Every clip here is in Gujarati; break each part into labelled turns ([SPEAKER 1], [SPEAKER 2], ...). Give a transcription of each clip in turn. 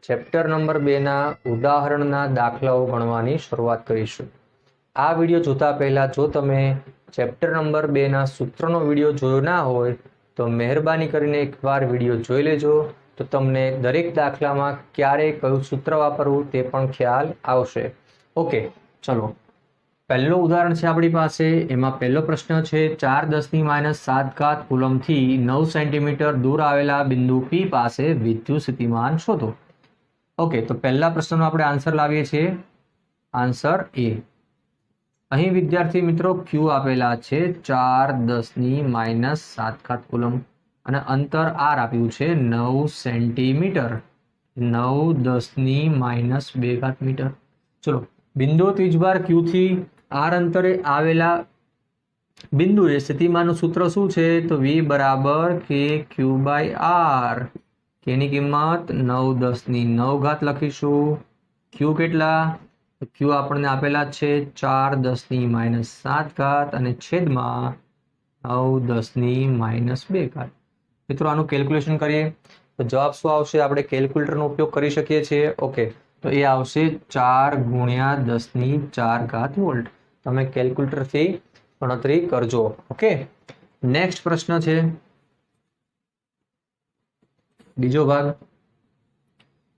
[SPEAKER 1] ચેપ્ટર નંબર 2ના ઉદાહરણના દાખલાઓ ગણવાની શરૂઆત કરીશું। આ વિડીયો જોતા પહેલાં જો તમે ચેપ્ટર નંબર 2ના સૂત્રનો વિડીયો જોયો ના હોય તો મહેરબાની કરીને એકવાર વિડીયો જોઈ લેજો, તો તમને દરેક દાખલામાં ક્યારે કયું સૂત્ર વાપરવું તે પણ ખ્યાલ આવશે। ઓકે, ચલો પહેલો ઉદાહરણ છે આપણી પાસે। એમાં પહેલો પ્રશ્ન છે 4×10⁻7 કુલમથી 9 સેન્ટીમીટર દૂર આવેલા બિંદુ P પાસે વિદ્યુત સ્થિતિમાન શોધો। ઓકે, તો પહેલા પ્રશ્નનો આપણે આન્સર લાવીએ છીએ। આન્સર એ, અહીં વિદ્યાર્થી મિત્રો Q આપેલા છે 4×10⁻7 કુલમ અને અંતર R આપ્યું છે 9 સેન્ટીમીટર, 9×10⁻2 મીટર। ચલો, બિંદુ ત્રિજ્યાવાર Q થી R અંતરે આવેલા બિંદુએ સ્થિતિમાનનું સૂત્ર શું છે? તો V બરાબર KQ/R। K ની કિંમત 9×10⁹ લખીશું। Q કેટલા? Q આપણને આપેલા છે 4×10⁻7 અને છેદમાં 9×10⁻2। મિત્રો આનું કેલ્ક્યુલેશન કરીએ તો જવાબ શું આવશે? આપણે કેલ્ક્યુલેટરનો ઉપયોગ કરી શકીએ છીએ। ઓકે, તો એ આવશે 4×10⁴ વોલ્ટ। તમે કેલ્ક્યુલેટરથી ગણતરી કરજો। ઓકે, નેક્સ્ટ પ્રશ્ન છે બીજો ભાગ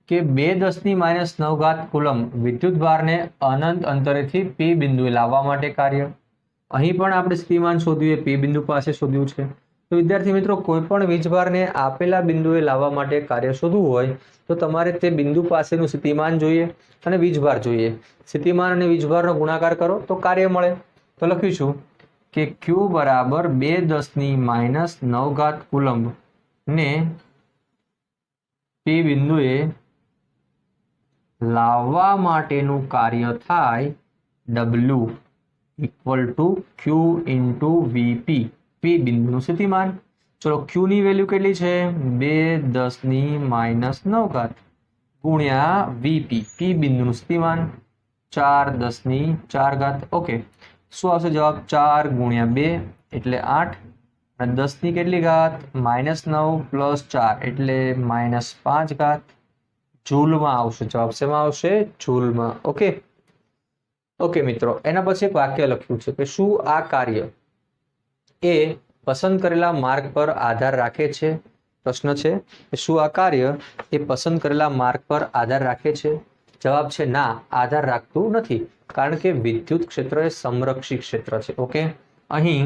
[SPEAKER 1] કે 2×10⁻9 કુલમ વિદ્યુત ભારને અનંત અંતરેથી P બિંદુએ લાવવા માટે કાર્ય। અહીં પણ આપણે સ્થિતિમાન શોધ્યું, P બિંદુ પાસે શોધ્યું છે। તો વિદ્યાર્થી મિત્રો, કોઈ પણ વીજભારને આપેલા બિંદુએ લાવવા માટે કાર્ય શોધવું હોય તો તમારે તે બિંદુ પાસેનું સ્થિતિમાન જોઈએ અને વીજભાર જોઈએ। સ્થિતિમાન અને વીજભારનો ગુણાકાર કરો તો કાર્ય મળે। તો લખીશું કે Q બરાબર 2×10⁻9 કુલમ ને P બિંદુએ લાવવા માટેનું કાર્ય થાય W = Q × Vp, P બિંદુનું સ્થિતિમાન। ચલો, Q ની વેલ્યુ કેટલી છે? 2×10⁻9 ગુણ્યા Vp, P બિંદુનું સ્થિતિમાન 4×10⁴। ઓકે, શું આવશે જવાબ? 4×2 એટલે 8 અને 10 ની કેટલી ઘાત? -9 + 4 એટલે -5 જૂલમાં આવશે જવાબ। શેમાં આવશે? જૂલમાં। ઓકે ઓકે મિત્રો, એના પછી એક વાક્ય લખ્યું છે કે શું આ કાર્ય એ પસંદ કરેલા માર્ગ પર આધાર રાખે છે? પ્રશ્ન છે કે શું આ કાર્ય એ પસંદ કરેલા માર્ગ પર આધાર રાખે છે? જવાબ છે ના, આધાર રાખતું નથી, કારણ કે વિદ્યુત ક્ષેત્ર એ સંરક્ષિત ક્ષેત્ર છે। ઓકે, અહીં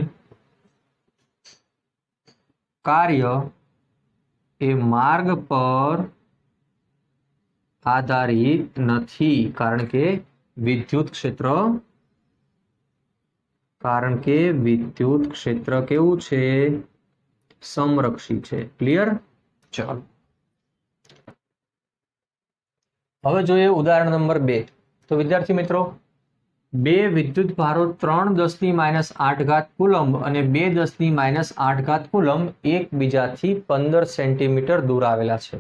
[SPEAKER 1] કાર્ય એ માર્ગ પર આધારિત નથી, કારણ કે વિદ્યુત ક્ષેત્ર કેવું છે? સંરક્ષિત છે। ક્લિયર? ચાલો હવે જોઈએ ઉદાહરણ નંબર 2। તો વિદ્યાર્થી મિત્રો, બે વિદ્યુત ભારો 3×10⁻8 કુલમ અને 2×10⁻8 કુલમ એકબીજાથી 15 સેન્ટીમીટર દૂર આવેલા છે।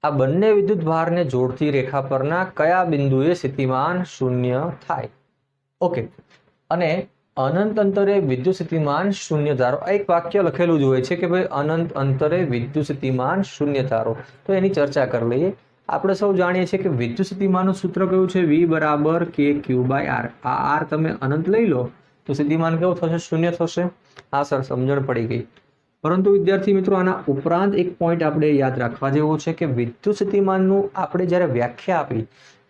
[SPEAKER 1] આ બંને વિદ્યુત ભારને જોડતી રેખા પરના કયા બિંદુએ સ્થિતિમાન 0 થાય? ઓકે, અને અનંત અંતરે વિદ્યુત સ્થિતિમાન 0 ધારો। આ એક વાક્ય લખેલું જ હોય છે કે ભાઈ અનંત અંતરે વિદ્યુત સ્થિતિમાન 0 ધારો। તો એની ચર્ચા કરી લઈએ। આપણે સૌ જાણીએ છીએ કે વિદ્યુત સ્થિતિમાનનું સૂત્ર કયું છે? V બરાબર KQ/R। આ R તમે અનંત લઈ લો તો સ્થિતિમાન કેવું થશે? 0 થશે। હા સર, સમજણ પડી ગઈ। પરંતુ વિદ્યાર્થી મિત્રો, આના ઉપરાંત એક પોઈન્ટ આપણે યાદ રાખવા જેવો છે કે વિદ્યુત સ્થિતિમાનનું આપણે જ્યારે વ્યાખ્યા આપી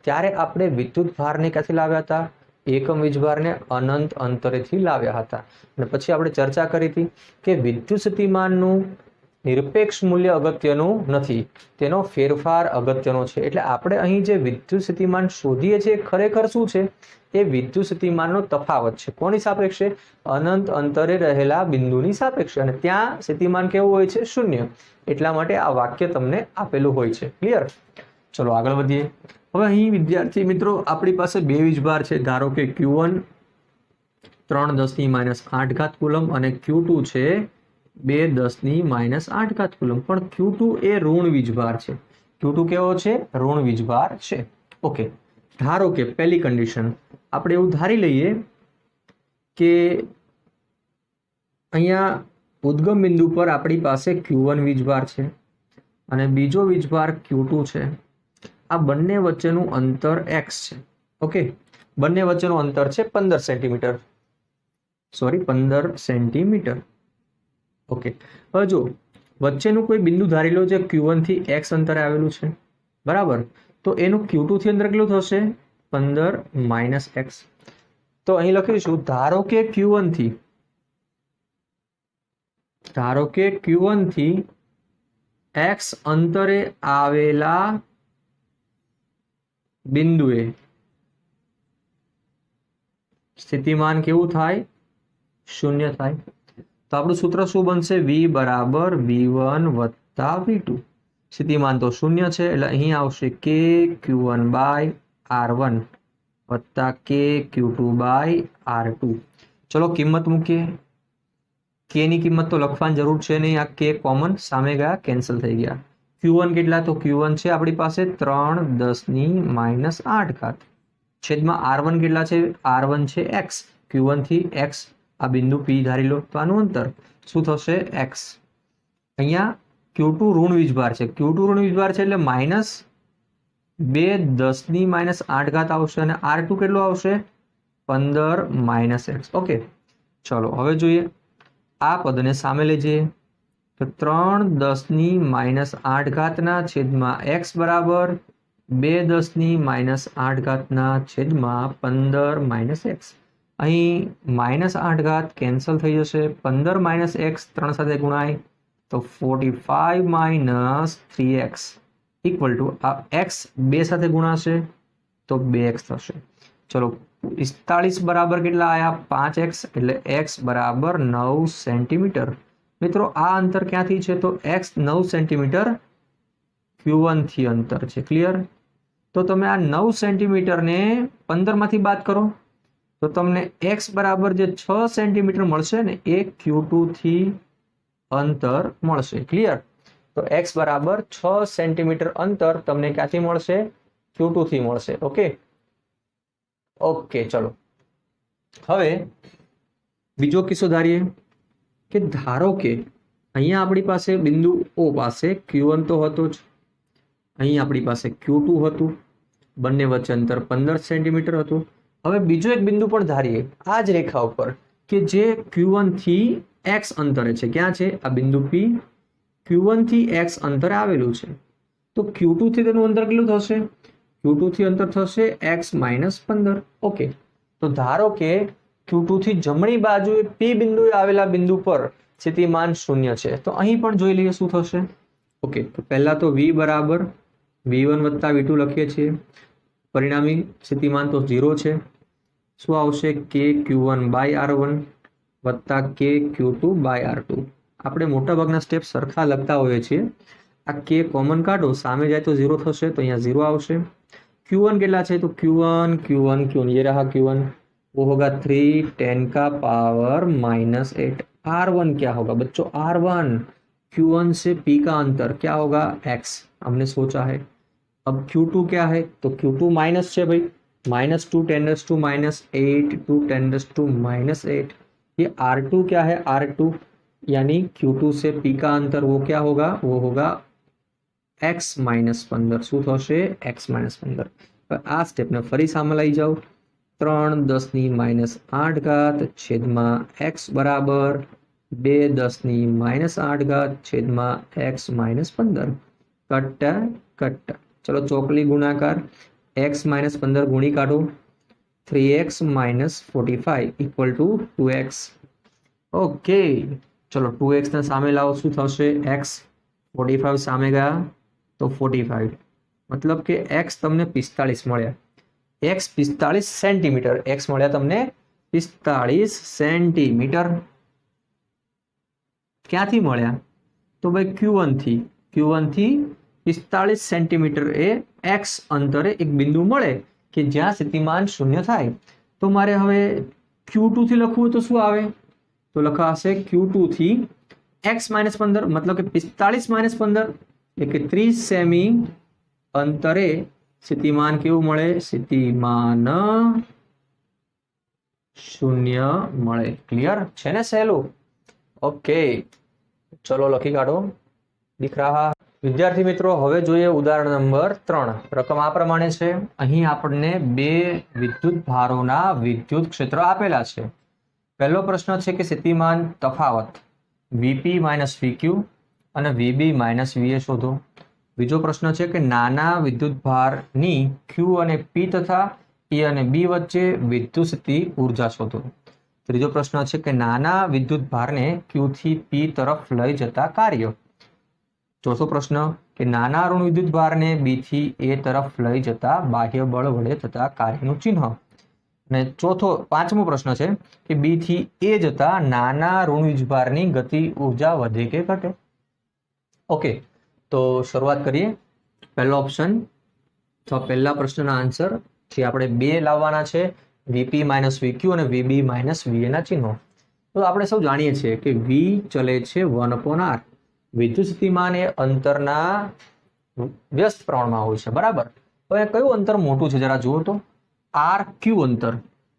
[SPEAKER 1] ત્યારે આપણે વિદ્યુત ભારને ક્યાંથી લાવ્યા હતા? એકમ વીજભારને અનંત અંતરેથી લાવ્યા હતા। અને પછી આપણે ચર્ચા કરી હતી કે વિદ્યુત સ્થિતિમાનનું નિરપેક્ષ મૂલ્ય અગત્યનું નથી, તેનો ફેરફાર અગત્યનો છે। એટલે આપણે અહીં જે વિદ્યુત સ્થિતિમાન શોધીએ છીએ ખરેખર શું છે? એ વિદ્યુત સ્થિતિમાનનો તફાવત છે। કોની સાપેક્ષે? અનંત અંતરે રહેલા બિંદુની સાપેક્ષે, અને ત્યાં સ્થિતિમાન કેવું હોય છે? 0। એટલા માટે આ વાક્ય તમને આપેલું હોય છે। ક્લિયર? ચલો આગળ વધીએ। હવે અહીં વિદ્યાર્થી મિત્રો આપણી પાસે બે વીજભાર છે। ધારો કે Q1 3×10⁻8 કુલમ અને Q2 છે 2×10⁻8 કુલમ, પણ Q2 એ ઋણ વીજભાર છે। Q2 કેવો છે? ઋણ વીજભાર છે। ઓકે, ધારો કે પહેલી કન્ડિશન આપણે એવું ધારી લઈએ કે અહીંયા ઉદ્ગમ બિંદુ પર આપણી પાસે Q1 વીજભાર છે અને બીજો વીજભાર Q2 છે। આ બંને વચ્ચેનું અંતર x છે. ઓકે, બંને વચ્ચેનું અંતર છે 15 સેન્ટીમીટર, સોરી 15 સેન્ટીમીટર. ઓકે, હવે જો વચ્ચેનું કોઈ બિંદુ ધારી લો જે Q1 થી x અંતરે આવેલું છે, બરાબર. તો એનું Q2 થી અંતર કેટલું થશે? 15 માઇનસ x. તો અહીં લખીશું ધારો કે Q1 થી x અંતરે આવેલા બિંદુએ સ્થિતિમાન કેવું થાય? 0 થાય. તો આપણું સૂત્ર શું બનશે? v બરાબર v1 વત્તા v2. સ્થિતિમાન તો 0 છે એટલે અહીં આવશે k q1 બાય r1 વત્તા k q2 બાય r2. ચલો કિંમત મૂકીએ. k ની કિંમત તો લખવાની જરૂર છે નહીં, આ k કોમન સામે ગયા, કેન્સલ થઈ ગયા. q1 કેટલા? તો q1 છે આપણી પાસે 3 10 - 8 ઘાત છેદમાં r1 કેટલા છે? r1 છે x. q1 થી x આ બિંદુ p ધારી લો તો આનું અંતર શું થશે? x. અહીંયા q2 ઋણ વીજભાર છે, q2 ઋણ વીજભાર છે એટલે -2 10 - 8 ઘાત આવશે અને r2 કેટલો આવશે? 15 - x. ઓકે, ચલો હવે જોઈએ આ પદને સામે લઈ જઈએ તો 3 10 - 8 ઘાતના છેદમાં x બરાબર 2 10 - 8 ઘાતના છેદમાં 15 - x. અહીં -8 ઘાત કેન્સલ થઈ જશે. 15 - x 3 સાથે ગુણાય તો 45 - 3x ઇક્વલ ટુ આ x 2 સાથે ગુણાશે તો 2x થશે. ચલો 45 બરાબર કેટલા આયા? 5x એટલે x બરાબર 9 સેન્ટીમીટર. મિત્રો આ અંતર ક્યાંથી છે? તો x 9 સેન્ટીમીટર Q1 થી અંતર છે. ક્લિયર? તો તમે આ 9 સેન્ટીમીટરને 15 માંથી બાદ કરો તો તમને x બરાબર જે 6 સેન્ટીમીટર મળશે ને એ Q2 થી અંતર મળશે. ક્લિયર? તો x બરાબર 6 સેન્ટીમીટર અંતર તમને ક્યાંથી મળશે? Q2 થી મળશે. ઓકે ઓકે, ચલો હવે બીજો કિસ્સો ધારીએ કે ધારો કે અહીંયા આપણી પાસે બિંદુ O પાસે Q1 તો હતો જ, અહીં આપણી પાસે Q2 હતું, બંને વચ્ચે અંતર 15 સેન્ટીમીટર હતું. હવે બીજો એક બિંદુ પણ ધારીએ આ જ રેખા ઉપર કે જે Q1 થી x અંતરે છે. ક્યાં છે? આ બિંદુ P Q1 થી x અંતરે આવેલું છે. તો Q2 થી તેનું અંતર કેટલું થશે? Q2 થી અંતર થશે x - 15. ઓકે, તો ધારો કે Q2 થી જમણી બાજુએ P બિંદુએ આવેલા બિંદુ પર સ્થિતિમાન 0 છે. તો અહીં પણ જોઈ લઈએ શું થશે. ઓકે, તો પહેલા તો v બરાબર v1 વત્તા v2 લખીએ છીએ. પરિણામી સ્થિતિમાન તો 0 છે. શું આવશે? k q1 બાય r1 વત્તા k q2 બાય r2. આપણે મોટાભાગના સ્ટેપ સરખા લખતા હોઈએ છીએ. આ k કોમન કાઢો, સામે જાય તો 0 થશે તો અહીંયા 0 આવશે. q1 કેટલા છે? તો q1 ये रहा q1, वो होगा 3 10 का पावर -8. r1 क्या होगा बच्चों? r1 q1 से p का अंतर क्या होगा? x. हमने सोचा है. अब q2 क्या है? तो q2 माइनस है भाई, -2 10 to -8 2 10 to -8. ये r2 क्या है? r2 यानी q2 से p का अंतर वो क्या होगा? वो होगा x - 15. શું થશે? x - 15. આ સ્ટેપને ફરી સામે લઈ જાઓ. 3 10 - 8 ઘાત છેદમાં x બરાબર 2 10 - 8 ઘાત છેદમાં x - 15. કટ્ટા કટ્ટા. ચલો ચોકલી ગુણાકાર x - 15 ગુણી કાઢો. 3x - 45 equal to 2x. Okay, ચલો 2x ને સામે લાવો. શું થશે? x 45 સામે ગયા તો 45 મતલબ કે x તમને 45 મળ્યા. x 45 centimetre. x મળ્યા તમને 45 સેન્ટીમીટર. ક્યાંથી મળ્યા? તો ભાઈ Q1 થી 45 સેન્ટીમીટર એ x અંતરે એક બિંદુ મળે કે જ્યાં સ્થિતિમાન 0 થાય. તો મારે હવે Q2 થી લખવું તો શું આવે? તો લખાશે Q2 થી x - 15 મતલબ કે 45 - 15 એટલે કે 30 સેમી અંતરે સ્થિતિમાન કેવું મળે? સ્થિતિમાન 0 મળે. ક્લિયર છે ને? સહેલું. ઓકે, ચલો લખી કાઢો. दिख रहा વિદ્યાર્થી મિત્રો, હવે જોઈએ ઉદાહરણ નંબર 3. રકમ આ પ્રમાણે છે. અહીં આપણને બે વિદ્યુત ભારોના વિદ્યુત ક્ષેત્ર આપેલા છે. પહેલો પ્રશ્ન છે કે સ્થિતિમાન તફાવત વીપી માઇનસ વીક્યુ અને વીબી માઇનસ વીએ શોધો. બીજો પ્રશ્ન છે કે નાના વિદ્યુત ભારની ક્યુ અને પી તથા એ અને બી વચ્ચે વિદ્યુત સ્થિતિ ઉર્જા શોધો. ત્રીજો પ્રશ્ન છે કે નાના વિદ્યુત ભારને ક્યુ થી પી તરફ લઈ જતા કાર્ય. ચોથો પ્રશ્ન કે નાના ઋણ વિદ્યુત ભારને બી થી એ તરફ લઈ જતા બાહ્ય બળ વડે થતા કાર્યનું ચિહ્ન. અને પાંચમો પ્રશ્ન છે કે બી થી એ જતા નાના ઋણ વીજભારની ગતિ ઉર્જા વધે કે ઘટે. ઓકે, તો શરૂઆત કરીએ. પહેલો ઓપ્શન, તો પહેલા પ્રશ્નના આન્સર જે આપણે 2 લાવવાના છે, વીપી માઇનસ વીક્યુ અને વીબી માઇનસ વીએ ના ચિહ્નો. તો આપણે સૌ જાણીએ છીએ કે વી ચલે છે 1/r. વિદ્યુત સ્થિતિમાન એ અંતરના વ્યસ્ત પ્રમાણમાં હોય છે, બરાબર. હવે કયું અંતર મોટું છે જરા જુઓ તો, આર ક્યુ અંતર.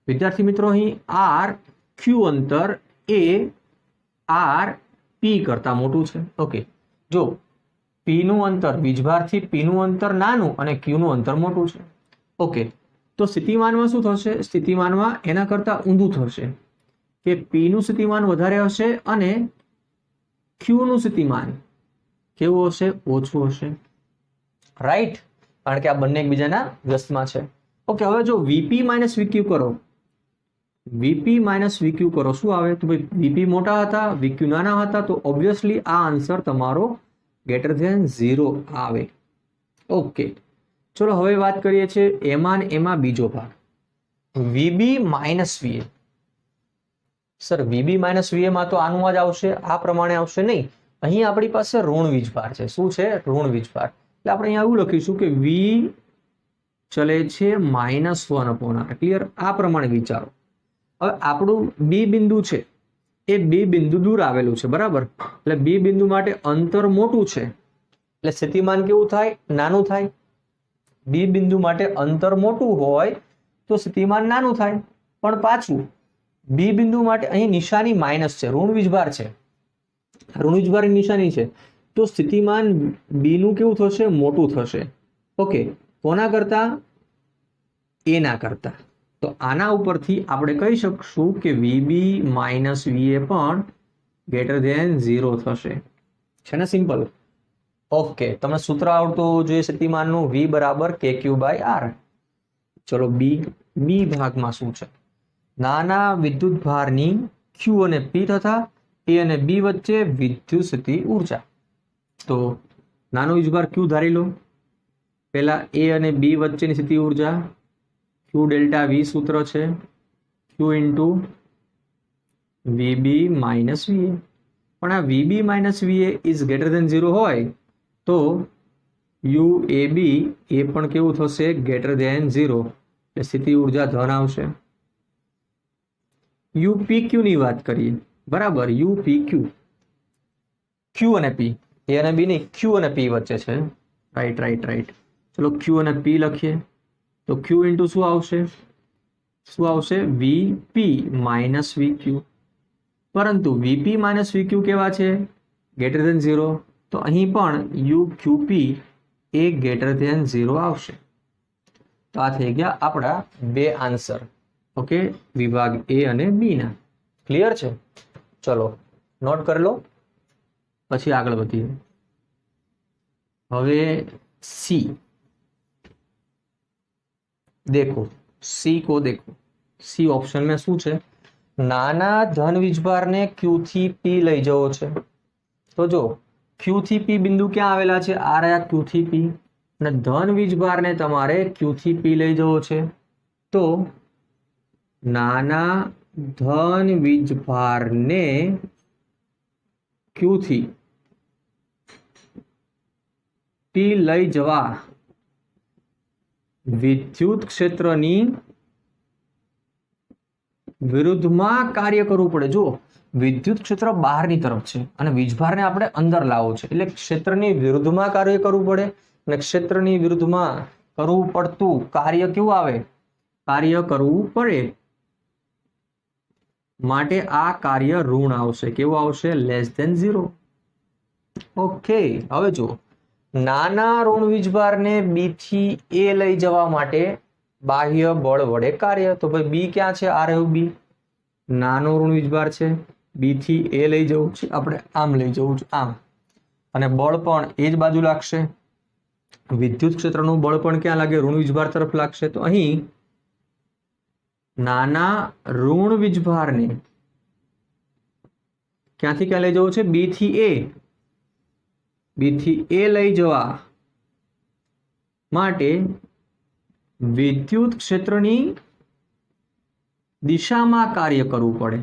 [SPEAKER 1] વિદ્યાર્થી મિત્રો, અહીં આર ક્યુ અંતર એ આર પી કરતા મોટું છે. ઓકે, જો પી નું અંતર, વીજભારથી પી નું અંતર નાનું અને ક્યુ નું અંતર મોટું છે. ઓકે, તો સ્થિતિમાનમાં શું થશે? સ્થિતિમાનમાં એના કરતા ઊંધું થશે કે પી નું સ્થિતિમાન વધારે હશે અને ક્યુ નું સ્થિતિમાન કેવું હશે? ઓછું હશે, રાઈટ? કારણ કે આ બંને એકબીજાના વ્યસ્તમાં છે. ઓકે, હવે જો વીપી માઇનસ વીક્યુ કરો, વીપી માઇનસ વીક્યુ કરો, શું આવે? તો ભાઈ વીપી મોટા હતા, વીક્યુ નાના હતા, તો ઓબ્વિયસલી આ આન્સર તમારો >0 આવે. ઓકે, ચલો હવે વાત કરીએ છીએ એમાં બીજો ભાગ, વીબી માઇનસ વીએ. સર, વીબી માઇનસ વીએ માં તો આનું જ આવશે, આ પ્રમાણે આવશે નહીં. અહીં આપણી પાસે ઋણ વીજભાર છે. શું છે? ઋણ વીજભાર. એટલે આપણે અહીંયા એવું લખીશું કે વી ચલે છે -1/r. ક્લિયર? આ પ્રમાણે વિચારો. હવે આપણું બી બિંદુ છે એ બી બિંદુ દૂર આવેલું છે, બરાબર. એટલે બી બિંદુ માટે અંતર મોટું છે, એટલે સ્થિતિમાન કેવું થાય? નાનું થાય. બી બિંદુ માટે અંતર મોટું હોય તો સ્થિતિમાન નાનું થાય. પણ પાછું બી બિંદુ માટે અહીં નિશાની માઇનસ છે, ઋણ વીજભાર છે, ઋણ વીજભારની નિશાની છે, તો સ્થિતિમાન બી નું કેવું થશે? મોટું થશે. ઓકે, કોના કરતા? એના કરતા. તો આના ઉપરથી આપણે કહી શકશું કે વીબી માઇનસ વીએ પણ >0 થશે. છે ને? સિમ્પલ. ઓકે, તમને સૂત્ર આવડતું જોઈએ સ્થિતિમાનનું, V = kq/r. ચલો બી ભાગમાં શું છે? નાના વિદ્યુત ભારની ક્યુ અને પી તથા એ અને બી વચ્ચે વિદ્યુત સ્થિતિ ઉર્જા. તો નાનો વીજભાર ક્યુ ધારી લો. પહેલા એ અને બી વચ્ચેની સ્થિતિ ઉર્જા ક્યુ ડેલ્ટા વી સૂત્ર છે, ક્યુ ઇન્ટુ વીબી માઇનસ વીએ. પણ આ વીબી માઇનસ વીએ ઇઝ >0 હોય તો યુ એ બી એ પણ કેવું થશે? >0. એટલે સ્થિતિ ઉર્જા ધન આવશે. યુપીક્યુ ની વાત કરીએ, બરાબર. યુપીક્યુ, ક્યુ અને પી, એ અને બી નહીં, ક્યુ અને પી વચ્ચે છે. રાઈટ. ચલો ક્યુ અને પી લખીએ. તો ક્યુ ઇન્ટુ શું આવશે? VP minus VQ. પરંતુ વીપી માઇનસ વીક્યુ કેવા છે? >0. તો અહીં પણ યુક્યુપી એ >0 આવશે. તો આ થઈ ગયા આપણા 2 આન્સર. ઓકે, વિભાગ એ અને બી ના. ક્લિયર છે? ચલો નોટ કરી લો, પછી આગળ વધીએ. હવે सी देखो, सी ऑप्शन में શું છે? નાના ધન વીજભાર ને ક્યુ થી પી લઈ જવો છે. તો જો ક્યુ થી પી બિંદુ ક્યાં આવેલા છે? આ રહ્યા ક્યુ થી પી. અને ધન વીજભાર ને તમારે ક્યુ થી પી લઈ જવો છે. તો નાના ધન વીજભાર ને ક્યુ થી પી લઈ જવા વિદ્યુત ક્ષેત્રની વિરુદ્ધમાં કાર્ય કરવું પડે. જો વિદ્યુત ક્ષેત્ર બહારની તરફ છે અને વીજભારને આપણે અંદર લાવવો છે, એટલે ક્ષેત્રની વિરુદ્ધમાં કાર્ય કરવું પડે. અને ક્ષેત્રની વિરુદ્ધમાં કરવું પડતું કાર્ય કેવું આવે? કાર્ય કરવું પડે માટે આ કાર્ય ઋણ આવશે. કેવું આવશે? <0. ઓકે, હવે જુઓ નાના ઋણ વીજભારને બી થી એ લઈ જવા માટે બાહ્ય બળ વડે કાર્ય. તો ભાઈ બી ક્યાં છે? આ રહ્યું બી, નાનો ઋણ વીજભાર છે, બી થી એ લઈ જવું છે આપણે, આમ લઈ જવું છે આમ, અને બળ પણ એ જ બાજુ લાગશે. વિદ્યુત ક્ષેત્રનું બળ પણ ક્યાં લાગે? ઋણ વીજભાર તરફ લાગશે. તો અહીં નાના ઋણ વીજભારને ક્યાંથી ક્યાં લઈ જવું છે? બી થી એ, બી થી એ લઈ જવા માટે વિદ્યુત ક્ષેત્રની દિશામાં કાર્ય કરવું પડે.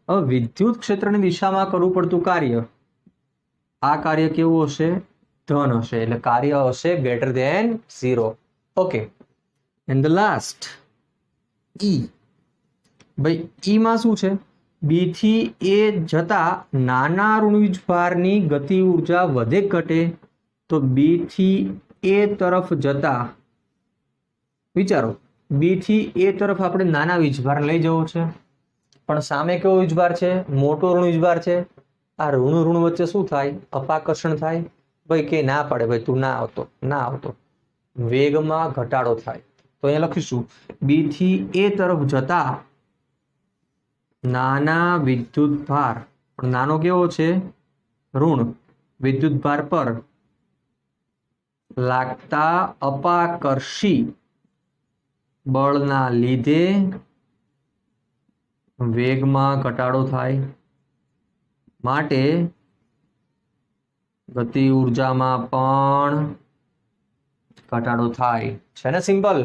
[SPEAKER 1] હવે વિદ્યુત ક્ષેત્રની દિશામાં કરવું પડતું કાર્ય, આ કાર્ય કેવું હશે? ધન હશે. એટલે કાર્ય હશે greater than 0. Okay, and the last ઈ. ભાઈ ઈ માં શું છે? બી થી એ જતા નાના ઋણ વીજભારની ગતિ ઉર્જા વધે ઘટે. તો બી થી એ તરફ જતા, વિચારો, બી થી એ તરફ આપણે નાના વીજભાર લઈ જવો છે, પણ સામે કેવો વીજભાર છે? મોટો ઋણ વીજભાર છે. આ ઋણ ઋણ વચ્ચે શું થાય? અપાકર્ષણ થાય. ભાઈ કે ના પડે, ભાઈ તું ના આવતો, ના આવતો, વેગમાં ઘટાડો થાય. તો અહીંયા લખીશું બી થી એ તરફ જતા નાના વિદ્યુત ભાર, પણ નાનો કેવો છે? ઋણ વિદ્યુત ભાર પર લાગતા અપાકર્ષી બળના લીધે વેગમાં ઘટાડો થાય, માટે ગતિ ઉર્જામાં પણ ઘટાડો થાય છે ને? સિમ્પલ.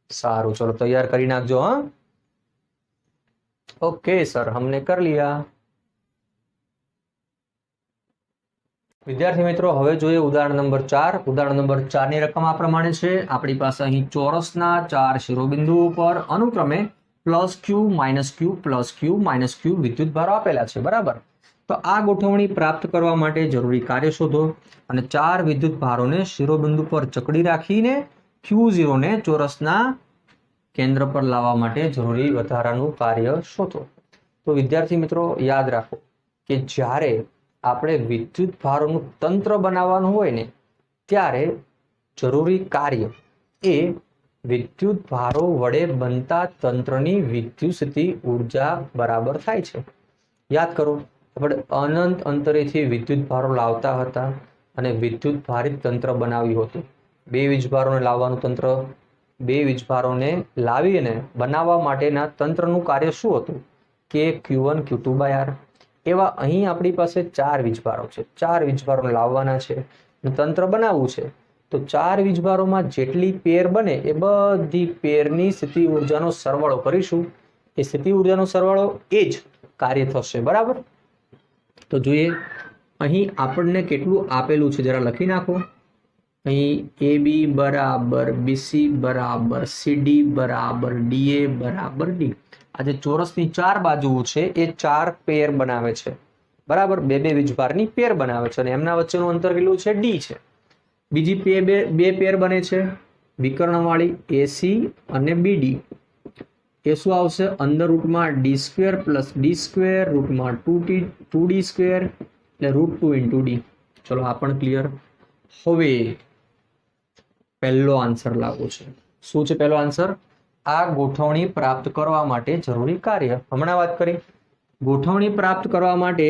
[SPEAKER 1] સારું, ચલો તૈયાર કરી નાખજો. હા, ओके सर, हमने कर लिया. વિદ્યાર્થી મિત્રો, હવે જોઈએ ઉદાહરણ નંબર 4. ઉદાહરણ નંબર 4 ની રકમ આ પ્રમાણે છે. આપણી પાસે અહીં ચોરસના 4 શિરોબિંદુઓ પર અનુક્રમે +q, -q, +q, -q વિદ્યુત ભારો આપેલા છે. બરાબર. તો આ ગોઠવણી પ્રાપ્ત કરવા માટે જરૂરી કાર્ય શોધો અને 4 વિદ્યુત ભારોને શિરોબિંદુ પર જકડી રાખીને q0 ને ચોરસના કેન્દ્ર પર લાવવા માટે જરૂરી વધારાનું કાર્ય શોધો. તો વિદ્યાર્થી મિત્રો યાદ રાખો કે જ્યારે આપણે વિદ્યુત ભારોનું તંત્ર બનાવવાનું હોય ને, ત્યારે જરૂરી કાર્ય એ વિદ્યુત ભારો વડે બનતા તંત્રની વિદ્યુતસ્થિતિ ઉર્જા બરાબર થાય છે. યાદ કરો, આપણે અનંત અંતરેથી વિદ્યુત ભારો લાવતા હતા અને વિદ્યુત ભારિત તંત્ર બનાવ્યું હતું. બે વીજભારોને લાવવાનું તંત્ર, બે વીજભારોને લાવીને બનાવવા માટેના તંત્રનું કાર્ય શું હતું? કે Q1 Q2/R. એવા અહીં આપણી પાસે 4 વીજભારો છે. 4 વીજભારોને લાવવાના છે, તંત્ર બનાવવું છે. તો 4 વીજભારોમાં જેટલી પેર બને એ બધી પેરની સ્થિતિ ઉર્જાનો સરવાળો કરીશું. એ સ્થિતિ ઉર્જાનો સરવાળો એ જ કાર્ય થશે. બરાબર. તો જોઈએ અહીં આપણને કેટલું આપેલું છે, જરા લખી નાખો. અહીં AB બરાબર BC બરાબર CD બરાબર DA બરાબર D. આ જે ચોરસની 4 બાજુઓ છે એ 4 પેર બનાવે છે. બરાબર. બે વીજભારની પેર બનાવે છે અને એમના વચ્ચેનું અંતર કેટલું છે? D છે. બીજી બે પેર બને છે વિકર્ણવાળી, AC અને BD. એ શું આવશે? અંડર રૂટમાં D² + D² રૂટમાં 2D², એટલે √2 × D. ચલો આ પણ ક્લિયર. હવે પહેલો આન્સર લાવવો છે. શું છે પહેલો આન્સર? આ ગોઠવણી પ્રાપ્ત કરવા માટે જરૂરી કાર્ય. હમણાં વાત કરી. ગોઠવણી પ્રાપ્ત કરવા માટે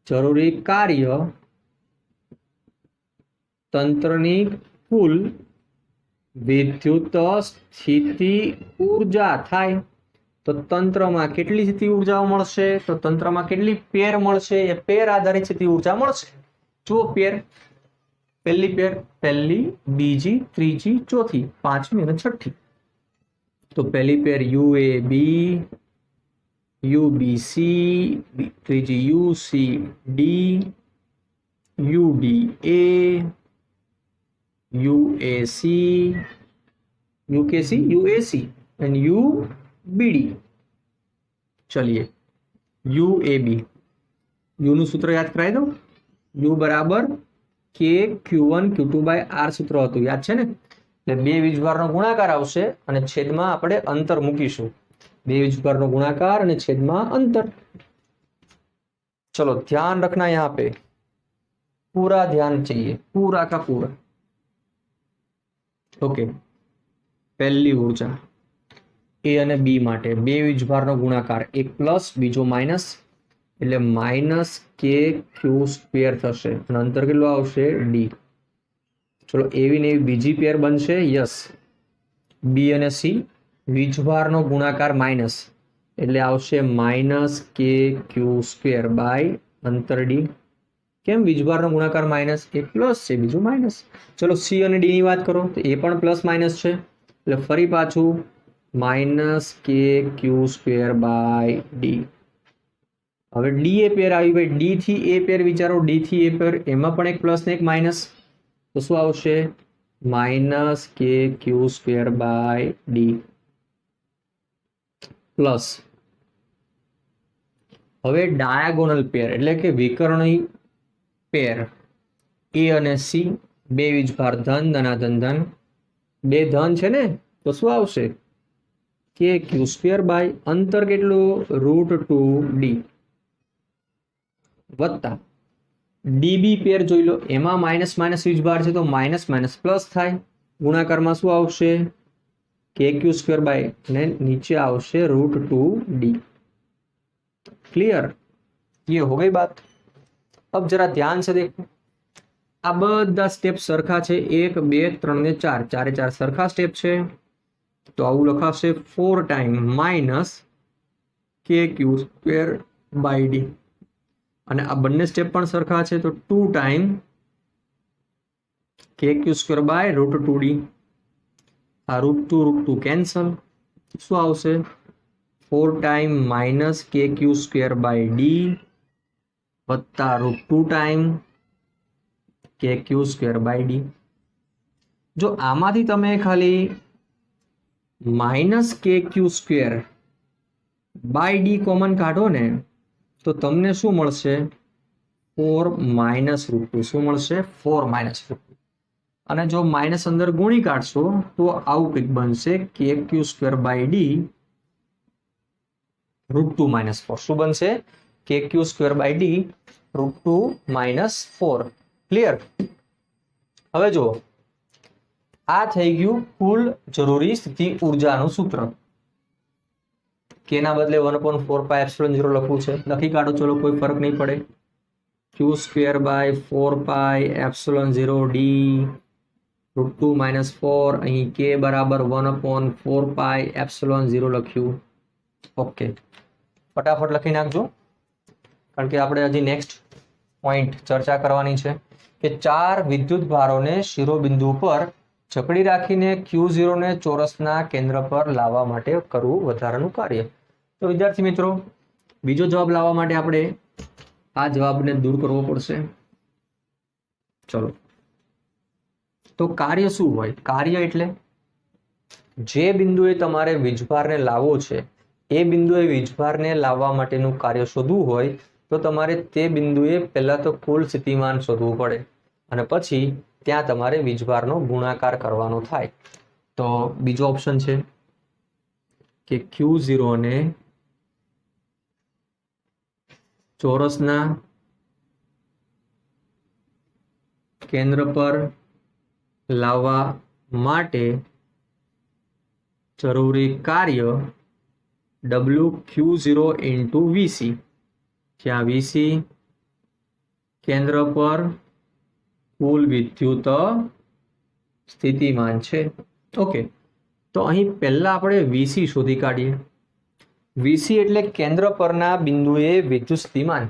[SPEAKER 1] જરૂરી કાર્ય તંત્રની કુલ વિદ્યુત સ્થિતિ ઉર્જા થાય. તો તંત્રમાં કેટલી સ્થિતિ ઉર્જાઓ મળશે? તો તંત્રમાં કેટલી પેર મળશે? એ પેર આધારિત સ્થિતિ ઉર્જા મળશે. જુઓ પેર, પહેલી પેર, પહેલી, બીજી, ત્રીજી, ચોથી, પાંચમી અને છઠ્ઠી. તો પહેલી પેર UAB, UBC, ત્રીજી UCD, UDA, UAC, UKC, UAC and UBD. चलिए UAB, U નું સૂત્ર યાદ કરાવી દઉં. U બરાબર K Q1 Q2/R સૂત્ર હતું, યાદ છે ને? એટલે બે વીજભારનો ગુણાકાર આવશે અને છેદમાં આપણે અંતર મૂકીશું. બે વીજભાरનો गुणाकार અને છેદમાં अंतर। चलो ध्यान रखना, यहाँ पे पूरा ध्यान चाहिए, पूरा का पूरा। ओके, पहली ऊर्जा ए અને बी માટે બે વીજભારનો ગુણાકાર, એક પ્લસ બીજો માઇનસ, એટલે માઇનસ કે ક્યુ સ્ક્વેર થશે અને અંતર કેટલું આવશે ડી। ચલો એવી ને એવી બીજી પેર બનશે, યસ, બી અને સી, વીજભારનો ગુણાકાર માઇનસ એટલે આવશે માઇનસ કે ક્યુ સ્ક્વેર બાય અંતર ડી। કેમ વીજભારનો ગુણાકાર માઇનસ, એક પ્લસ છે બીજું માઇનસ। ચલો સી અને ડી ની વાત કરો તો એ પણ પ્લસ માઇનસ છે એટલે ફરી પાછું માઇનસ કે ક્યુ સ્ક્વેર બાય ડી। હવે ડી એ પેર આવી, ભાઈ ડી થી એ પેર વિચારો, ડી થી એ પેર, એમાં પણ એક પ્લસ ને એક માઇનસ, તો શું આવશે માઇનસ કે Q square by D plus. હવે ડાયાગોનલ પેર એટલે કે વિકર્ણી પેર એ અને સી, બે વીજભાર ધન ધનાધન ધન, બે ધન છે ને તો શું આવશે કે ક્યુ સ્ક્વેર બાય અંતર કેટલું √2d વત્તા ડીબી પેર જોઈ લો, એમાં માઇનસ માઇનસ વીજભાર છે તો માઇનસ માઇનસ પ્લસ થાય, ગુણાકારમાં શું આવશે કે ક્યુ સ્ક્વેર બાય અને નીચે આવશે √2d। क्लियर, ये हो गई बात। अब जरा ध्यान से देखो, आ बधा स्टेप सरखा छे, 1 2 3 ने 4, चारे चार सरखा स्टेप छे तो आवुं लखाशे 4 टाइम माइनस के क्यू स्क्वेर बाय डी, અને આ બંને સ્ટેપ પણ સરખા છે તો 2 टाइम के क्यू स्क्वेर बाय √2d। आ √2 કેન્સલ, શું આવશે 4 टाइम माइनस के क्यू स्क्वेर बाय डी वत्ता √2 टाइम के क्यू स्क्वेर बाय डी। जो आमाथी तमे खाली माइनस के Q square by D common काढो ने तो तमने शू मळशे 4 माइनस √2, शू मळशे 4 माइनस √2, અને જો માઇનસ અંદર ગુણી કાઢશો તો આવું કંઈક બનશે કે Q square by D √2 minus 4, શું બનશે કે Q square by D √2 minus 4। Clear, હવે જો આ થઈ ગયું કુલ જરૂરી સ્થિતિ ઊર્જાનું સૂત્ર, કે ના બદલે 1/4πε0 લખવું છે, લખી કાઢો, ચલો કોઈ ફરક નહીં પડે। ક્યુ સ્ક્વેર બાય 4πε0d √2 માઇનસ 4, અહીં કે બરાબર 1/4πε0 લખ્યું। ઓકે, ફટાફટ લખી નાખજો કારણ કે આપણે હજી નેક્સ્ટ પોઈન્ટ ચર્ચા કરવાની છે કે 4 વિદ્યુત ભારોને શિરોબિંદુ પર જકડી રાખીને Q0 ને ચોરસના કેન્દ્ર પર લાવવા માટે કરવું વધારાનું કાર્ય। તો વિદ્યાર્થી મિત્રો, બીજો જવાબ લાવવા માટે આપણે આ જવાબને દૂર કરવો પડશે। ચલો, તો કાર્ય શું હોય? કાર્ય એટલે જે બિંદુએ તમારે વીજભારને લાવવો છે એ બિંદુએ વીજભારને લાવવા માટેનું કાર્ય શોધવું હોય તો તમારે તે બિંદુએ પહેલા તો કુલ સ્થિતિમાન શોધવું પડે અને પછી ત્યાં તમારે વીજભારનો ગુણાકાર કરવાનો થાય। તો બીજો ઓપ્શન છે કે Q0 ને ચોરસના કેન્દ્ર પર લાવવા માટે જરૂરી કાર્ય WQ0 × VC, જ્યાં VC કેન્દ્ર પર કુલ વિદ્યુત સ્થિતિમાન છે। ઓકે, તો અહીં પહેલા આપણે VC શોધી કાઢીએ। VC એટલે કેન્દ્ર પરના બિંદુએ વિદ્યુત સ્થિતિમાન।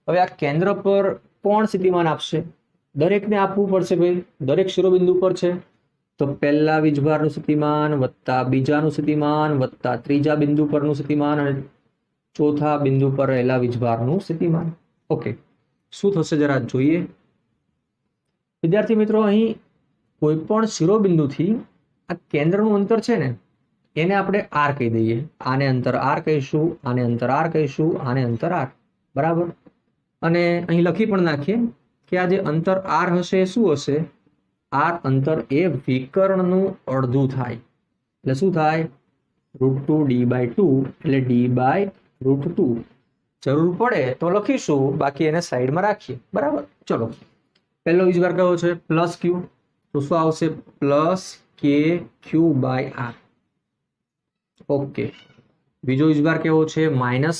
[SPEAKER 1] હવે આ કેન્દ્ર પર કોણ સ્થિતિમાન આપશે? દરેકને આપવું પડશે ભાઈ, દરેક શિરોબિંદુ પર છે તો પહેલા વીજભારનું સ્થિતિમાન વત્તા બીજાનું સ્થિતિમાન વત્તા ત્રીજા બિંદુ પરનું સ્થિતિમાન અને ચોથા બિંદુ પર રહેલા વીજભારનું સ્થિતિમાન। ઓકે, શું થશે જરા જોઈએ। વિદ્યાર્થી મિત્રો, અહીં કોઈ પણ શિરોબિંદુથી આ કેન્દ્રનું અંતર છે ને એને આપણે આર કહી દઈએ। આને અંતર આર કહીશું, આને અંતર આર કહીશું, આને અંતર આર, બરાબર। અને અહીં લખી પણ નાખીએ કે આ જે અંતર આર હશે શું હશે? આર અંતર એ વિકર્ણનું અડધું થાય, એટલે શું થાય? √2 d/2 એટલે d/√2. જરૂર પડે તો લખીશું, બાકી એને સાઈડમાં રાખીએ. બરાબર. ચલો, પહેલો વીજભાર કયો છે? પ્લસ ક્યુ. તો શું આવશે? પ્લસ કે ક્યુ બાય આર. ઓકે. બીજો વીજભાર કેવો છે? માઇનસ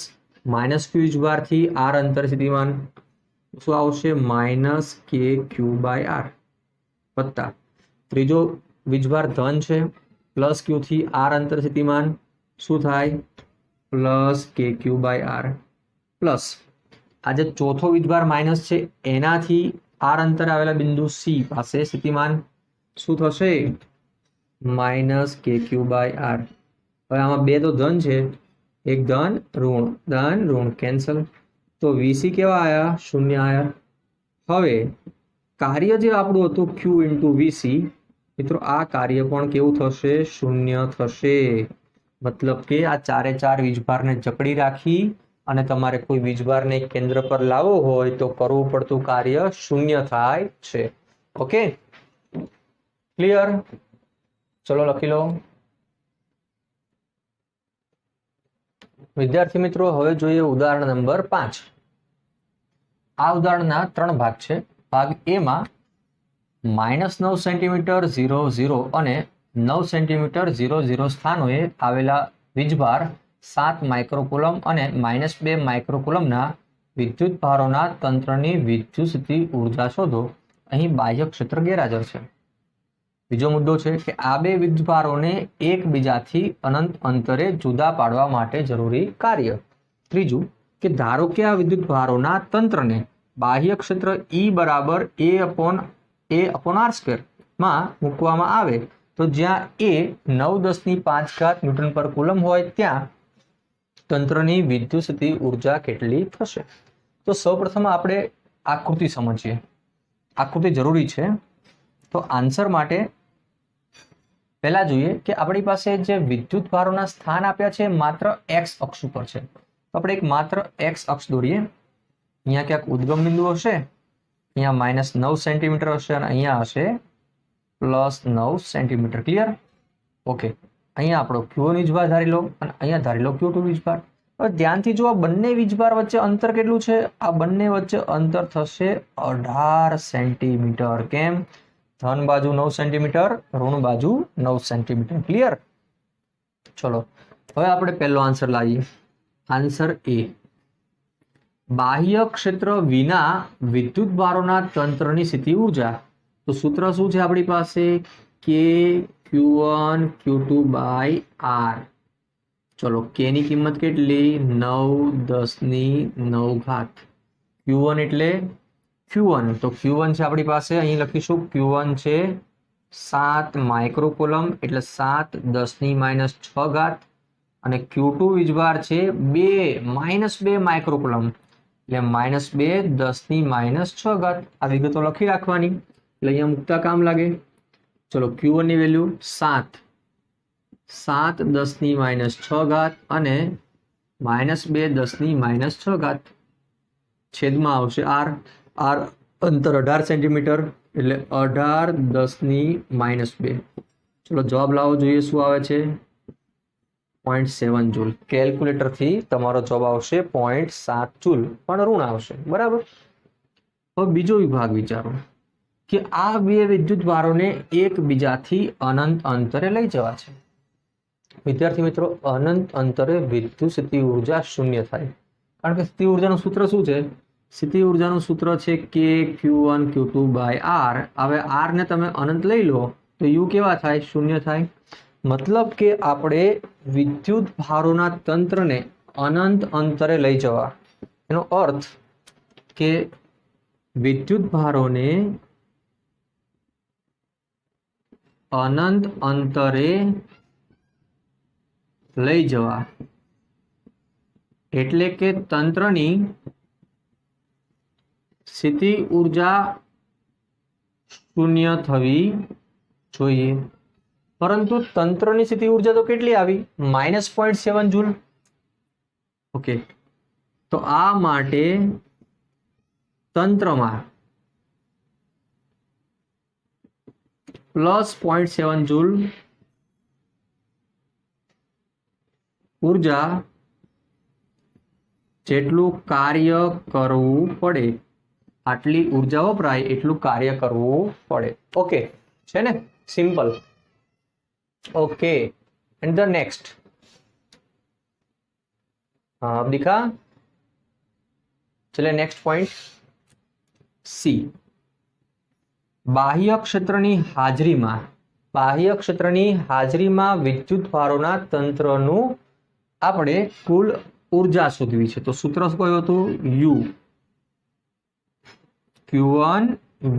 [SPEAKER 1] ક્યુ વીજભારથી આર અંતર સ્થિતિમાન. શું આવશે? માઇનસ કે ક્યુ બાય આર. વત્તા ત્રીજો વીજભાર ધન છે, પ્લસ ક્યુ થી આર અંતર સ્થિતિમાન. શું થાય? પ્લસ કે ક્યુ બાય આર. પ્લસ આ જે ચોથો વીજભાર માઇનસ છે એનાથી આર અંતર આવેલા બિંદુ સી પાસે સ્થિતિમાન શું થશે? માઇનસ કે ક્યુ બાય આર. હવે આમાં બે તો ધન છે, એક ધન ઋણ કેન્સલ. તો વીસી કેવા આયા? શૂન્ય આયા. હવે કાર્ય જે આપણું હતું ક્યુ ઇન્ટુ વીસી, મિત્રો આ કાર્ય પણ કેવું થશે? શૂન્ય થશે. મતલબ કે આ ચારે ચાર વીજભારને જકડી રાખી અને તમારે કોઈ વીજભારને કેન્દ્ર પર લાવવો હોય તો કરવું પડતું કાર્ય શૂન્ય થાય છે. Okay, clear? ચલો લખી લો. વિદ્યાર્થી મિત્રો, હવે જોઈએ ઉદાહરણ નંબર 5. આ ઉદાહરણના 3 ભાગ છે. ભાગ એ માં -9 સેન્ટીમીટર 0 0 અને 9 સેન્ટીમીટર 0 0 સ્થાનોએ આવેલા વીજભાર 7 માઇક્રોકુલમ અને -2 માઇક્રોકુલમના વિદ્યુત ભારોના તંત્રની વિદ્યુતસ્થિતિ ઉર્જા શોધો. અહીં બાહ્ય ક્ષેત્ર ગેરહાજર છે. બીજો મુદ્દો છે કે આ બે વિદ્યુતભારોને એકબીજાથી અનંત અંતરે જુદા પાડવા માટે જરૂરી કાર્ય. ત્રીજું કે ધારો કે આ વિદ્યુતભારોના તંત્રને બાહ્ય ક્ષેત્ર E બરાબર A/r² માં મૂકવામાં આવે તો જ્યાં A 9×10⁵ ન્યૂટન પર કુલમ હોય ત્યાં તંત્રની વિદ્યુતસ્થિતિ ઉર્જા કેટલી થશે? તો સૌપ્રથમ આપણે આકૃતિ સમજીએ. આકૃતિ જરૂરી છે. તો આન્સર માટે પહેલા જોઈએ કે આપણી પાસે જે વિદ્યુત ભારોના સ્થાન આપ્યા છે માત્ર એક્સ અક્ષ ઉપર છે. તો આપણે એક માત્ર એક્સ અક્ષ દોરીએ. અહીંયા ક્યાંક ઉદ્ગમ બિંદુ હશે, અહીંયા -9 સેન્ટીમીટર હશે અને અહીંયા હશે +9 સેન્ટીમીટર. ક્લિયર? ઓકે. અહીંયા આપણો Q1 વીજભાર ધારી લો અને અહીંયા ધારી લો Q2 વીજભાર. હવે ધ્યાનથી જો આ બંને વીજભાર વચ્ચે અંતર કેટલું છે? આ બંને વચ્ચે અંતર થશે 18 સેન્ટીમીટર. કેમ? ધન બાજુ 9 સેન્ટીમીટર, ઋણ બાજુ 9 સેન્ટીમીટર. ક્લિયર? ચલો, હવે આપણે પહેલો આન્સર લાવીએ. આન્સર એ. બાહ્ય ક્ષેત્ર વિના વિદ્યુત ભારોના તંત્રની સ્થિતિ ઉર્જા. તો સૂત્ર શું છે આપણી પાસે? કે Q1 Q2 બાય આર. ચલો, કે ની કિંમત કેટલી? 9×10⁹. Q1 એટલે Q1, તો Q1 છે આપણી પાસે, અહીં લખીશું Q1 છે 7 માઇક્રોકુલમ એટલે 7×10⁻6 અને Q2 વીજભાર છે 2 માઇક્રોકુલમ એટલે -2×10⁻6. આ વિગતો લખી રાખવાની એટલે અહીંયા મૂકતા કામ લાગે. ચલો, Q1 ની વેલ્યુ 7×10⁻6 અને -2×10⁻6 છેદમાં આવશે r. r અંતર 18 સેન્ટીમીટર એટલે 18×10⁻². ચલો, જવાબ લાવો જોઈએ શું આવે છે? 0.7 જૂલ. કેલ્ક્યુલેટરથી તમારો જવાબ આવશે 0.7 જૂલ, પણ ઋણ આવશે. બરાબર. હવે બીજો વિભાગ વિચારો કે આ બે વિદ્યુત ભારોને એકબીજાથી અનંત અંતરે લઈ જવા છે. વિદ્યાર્થી મિત્રો, અનંત અંતરે વિદ્યુતસ્થિતિ ઉર્જા શૂન્ય થાય, કારણ કે સ્થિતિ ઉર્જાનું સૂત્ર શું છે? સ્થિતિ ઉર્જાનું સૂત્ર છે કે Q1 Q2 બાય આર. હવે આર ને તમે અનંત લઈ લો તો યુ કેવા થાય? શૂન્ય થાય. મતલબ કે આપણે વિદ્યુત ભારોના તંત્રને અનંત અંતરે લઈ જવા, એનો અર્થ કે વિદ્યુત ભારોને અનંત અંતરે લઈ જવા એટલે કે તંત્રની સ્થિતિ ઉર્જા શૂન્ય થવી જોઈએ. પરંતુ તંત્રની સ્થિતિ ઉર્જા તો કેટલી આવી? -0.7 જૂલ. ઓકે, તો આ માટે તંત્રમાં +0.7 જૂલ ઉર્જા જેટલું કાર્ય કરવું પડે, આટલી ઉર્જા વપરાય એટલું કાર્ય કરવું પડે. ઓકે છે ને, simple. Okay, and the next. દીખા, ચલે નેક્સ્ટ પોઈન્ટ સી. બાહ્ય ક્ષેત્રની હાજરીમાં વિદ્યુત ભારોના તંત્રનું આપણે કુલ ઉર્જા શોધવી છે. તો સૂત્ર કયું હતું? યુ Q1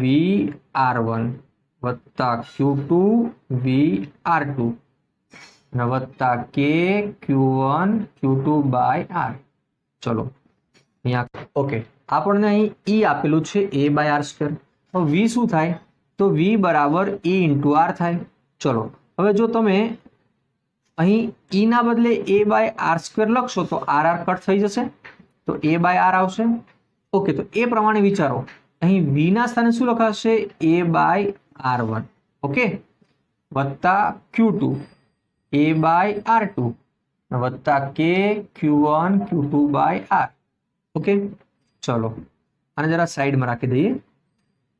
[SPEAKER 1] VR1 વત્તા Q2 VR2 અને વત્તા K Q1 Q2 by R. ચલો અહીંયા ઓકે, આપણને અહીં E આપેલું છે A બાય R સ્ક્વેર. તો V શું થાય? તો V બરાબર E ઇન્ટુ R થાય. ચલો હવે જો તમે અહીં E ના બદલે A બાય R સ્ક્વેર લખશો તો R કટ થઈ જશે, તો A બાય R આવશે. ઓકે, તો એ પ્રમાણે વિચારો. અહીં V ના સ્થાને શું લખાશે? A by R1. ઓકે, વત્તા Q2 A બાય R2 વત્તા K Q1 Q2 by R. Okay, ચલો આને જરા સાઈડમાં રાખી દઈએ.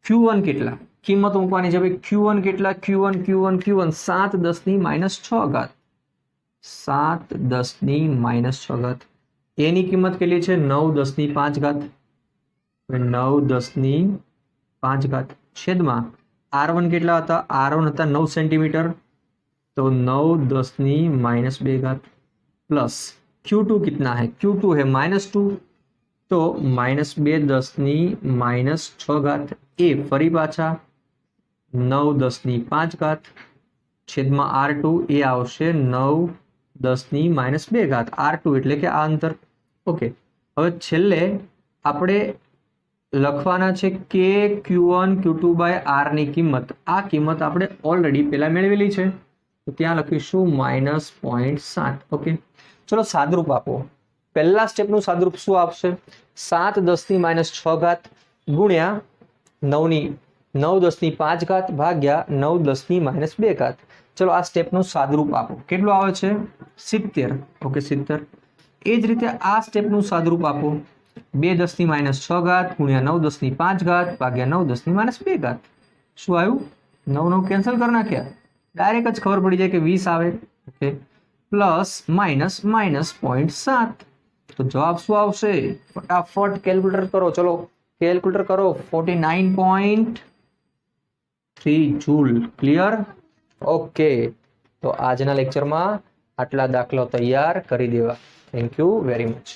[SPEAKER 1] Q1 કેટલા? કિંમત મૂકવાની છે ભાઈ. Q1 કેટલા? Q1 7 10 ની માઇનસ 6 ઘાત. 7 10 ની માઇનસ 6 ઘાત. A ની કિંમત કેટલી છે? 9 10 ની 5 ઘાત. 9 10 ની 5 ઘાત છેદમાં R1 કેટલા હતા? R1 હતા 9 સેન્ટીમીટર, तो 9 10 ની माइनस 2 घात प्लस Q2 कितना है? Q2 है -2, तो -2 10 ની -6 घात. ए फरी पाछा 9 10 ની 5 घात छेदમાં R2 એ આવશે 9 10 ની -2 घात. R2 એટલે કે આ અંતર. ઓકે, હવે છેલ્લે આપણે લખવાના છે કે Q1 Q2 બાય R ની કિંમત. આ કિંમત આપણે ઓલરેડી પહેલા મેળવેલી છે, તો ત્યાં લખીશું -0.7. ઓકે, ચલો સાદરૂપ આપો. પહેલા સ્ટેપનું સાદરૂપ શું આપશે? 7 10 ની -6 ઘાત ગુણ્યા 9 10 ની 5 ઘાત ભાગ્યા 9 10 ની -2 ઘાત. ચલો આ સ્ટેપનું સાદરૂપ આપો. કેટલું આવે છે? 70. ઓકે, 70. એ જ રીતે આ સ્ટેપનું સાદરૂપ આપો. 2 10 ની -6 ઘાત ગુણ્યા 9 10 ની 5 ઘાત ભાગ્યા 9 10 ની -2 ઘાત. શું આવ્યું? 9 9 કેન્સલ કરી નાખ્યા. ડાયરેક્ટ જ ખબર પડી જાય કે 20 આવે. Okay, plus minus -0.7. તો જવાબ શું આવશે? ફટાફટ કેલ્ક્યુલેટર કરો. ચલો કેલ્ક્યુલેટર કરો. 49.3 જૂલ. ક્લિયર? ઓકે, તો આજના લેક્ચરમાં આટલા દાખલાઓ તૈયાર કરી દેવા. Thank you very much.